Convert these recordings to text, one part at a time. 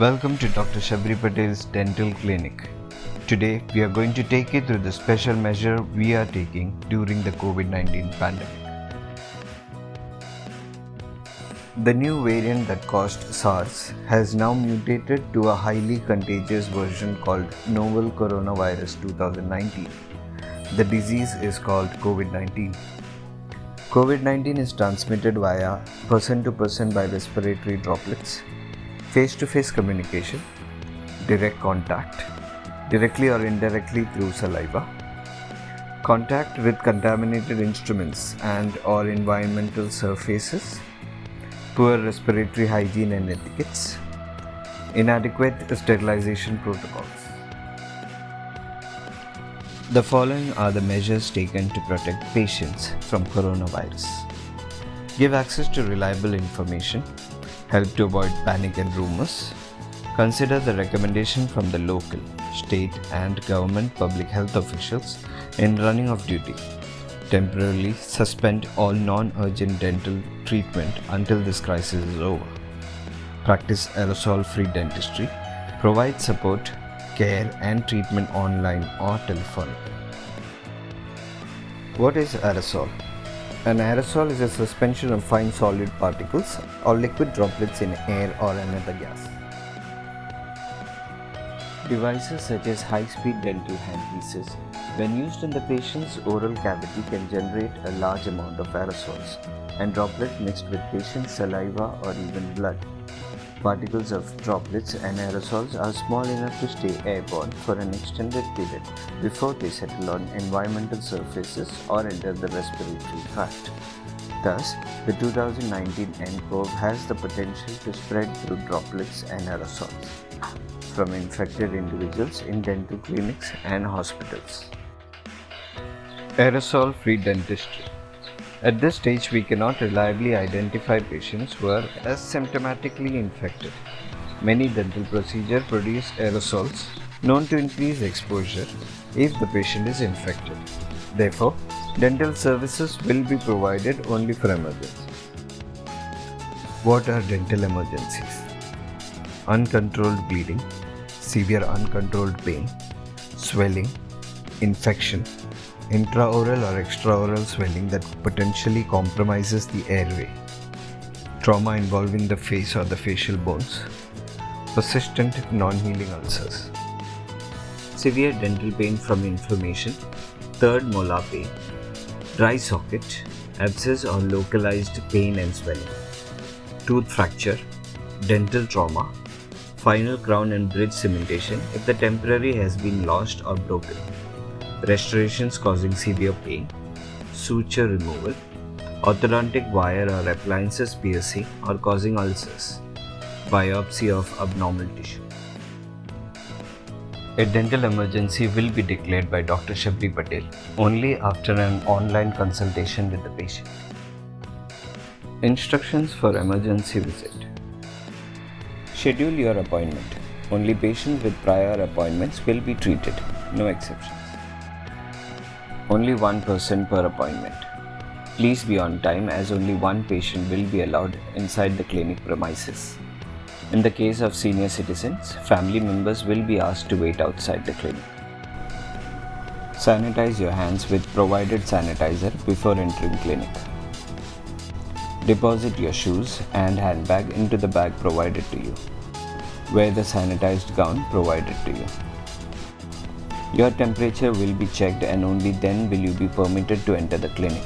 Welcome to Dr. Shabari Patel's Dental Clinic. Today we are going to take you through the special measure we are taking during the COVID-19 pandemic. The new variant that caused SARS has now mutated to a highly contagious version called Novel Coronavirus 2019. The disease is called COVID-19. COVID-19 is transmitted via person-to-person by respiratory droplets, face-to-face communication, direct contact, directly or indirectly through saliva, contact with contaminated instruments and or environmental surfaces, poor respiratory hygiene and etiquettes, inadequate sterilization protocols. The following are the measures taken to protect patients from coronavirus. Give access to reliable information. Help to avoid panic and rumors. Consider the recommendation from the local, state and government public health officials in running of duty. Temporarily suspend all non-urgent dental treatment until this crisis is over. Practice aerosol-free dentistry. Provide support, care and treatment online or telephonically. What is aerosol? An aerosol is a suspension of fine solid particles or liquid droplets in air or another gas. Devices such as high-speed dental handpieces, when used in the patient's oral cavity, can generate a large amount of aerosols and droplets mixed with patient's saliva or even blood. Particles of droplets and aerosols are small enough to stay airborne for an extended period before they settle on environmental surfaces or enter the respiratory tract. Thus, the 2019 nCoV has the potential to spread through droplets and aerosols from infected individuals in dental clinics and hospitals. Aerosol-free dentistry. At this stage, we cannot reliably identify patients who are asymptomatically infected. Many dental procedures produce aerosols known to increase exposure if the patient is infected. Therefore, dental services will be provided only for emergencies. What are dental emergencies? Uncontrolled bleeding, severe uncontrolled pain, swelling, infection, intraoral or extraoral swelling that potentially compromises the airway, trauma involving the face or the facial bones, persistent non-healing ulcers, severe dental pain from inflammation, third molar pain, dry socket, abscess or localized pain and swelling, tooth fracture, dental trauma, final crown and bridge cementation if the temporary has been lost or broken, restorations causing severe pain, suture removal, orthodontic wire or appliances piercing or causing ulcers, biopsy of abnormal tissue. A dental emergency will be declared by Dr. Shabari Patel only after an online consultation with the patient. Instructions for emergency visit. Schedule your appointment. Only patients with prior appointments will be treated, no exceptions. Only one person per appointment. Please be on time as only one patient will be allowed inside the clinic premises. In the case of senior citizens, family members will be asked to wait outside the clinic. Sanitize your hands with provided sanitizer before entering clinic. Deposit your shoes and handbag into the bag provided to you. Wear the sanitized gown provided to you. Your temperature will be checked and only then will you be permitted to enter the clinic.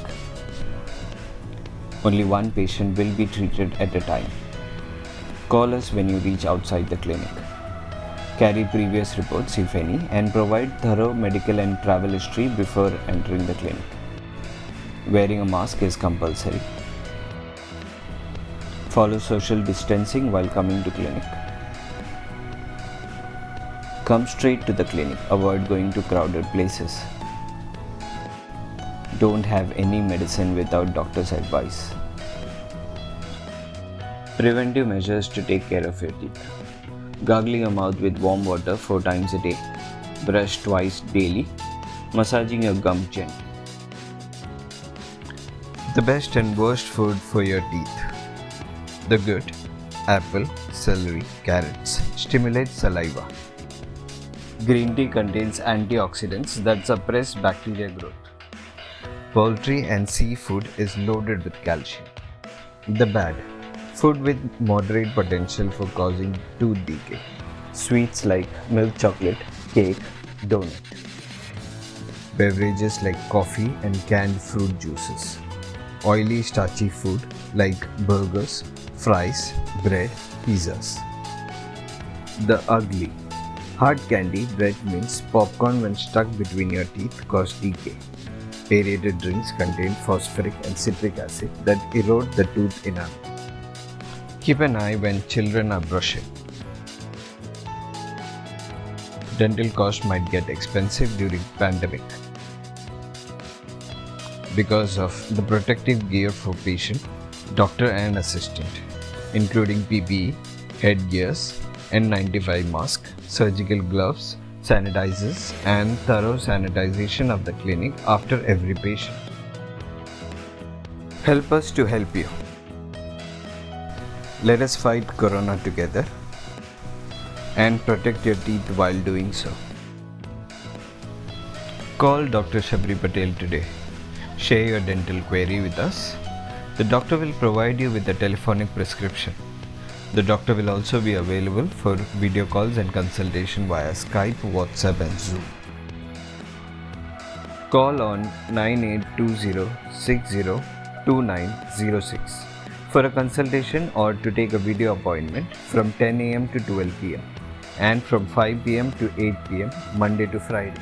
Only one patient will be treated at a time. Call us when you reach outside the clinic. Carry previous reports, if any, and provide thorough medical and travel history before entering the clinic. Wearing a mask is compulsory. Follow social distancing while coming to clinic. Come straight to the clinic. Avoid going to crowded places. Don't have any medicine without doctor's advice. Preventive measures to take care of your teeth. Gargling your mouth with warm water 4 times a day. Brush twice daily. Massaging your gums gently. The best and worst food for your teeth. The good. apple, celery, carrots stimulate saliva. Green tea contains antioxidants that suppress bacteria growth. Poultry and seafood is loaded with calcium. The bad: food with moderate potential for causing tooth decay. Sweets like milk chocolate, cake, donut. Beverages like coffee and canned fruit juices. Oily, starchy food like burgers, fries, bread, pizzas. The ugly: hard candy, bread mints, popcorn when stuck between your teeth cause decay. Aerated drinks contain phosphoric and citric acid that erode the tooth enamel. Keep an eye when children are brushing. Dental costs might get expensive during pandemic. Because of the protective gear for patient, doctor and assistant, including PPE, headgears, N95 mask, surgical gloves, sanitizers, and thorough sanitization of the clinic after every patient. Help us to help you. Let us fight Corona together and protect your teeth while doing so. Call Dr. Shabari Patel today. Share your dental query with us. The doctor will provide you with a telephonic prescription. The doctor will also be available for video calls and consultation via Skype, WhatsApp and Zoom. Call on 9820602906 for a consultation or to take a video appointment from 10 a.m. to 12 p.m. and from 5 p.m. to 8 p.m. Monday to Friday.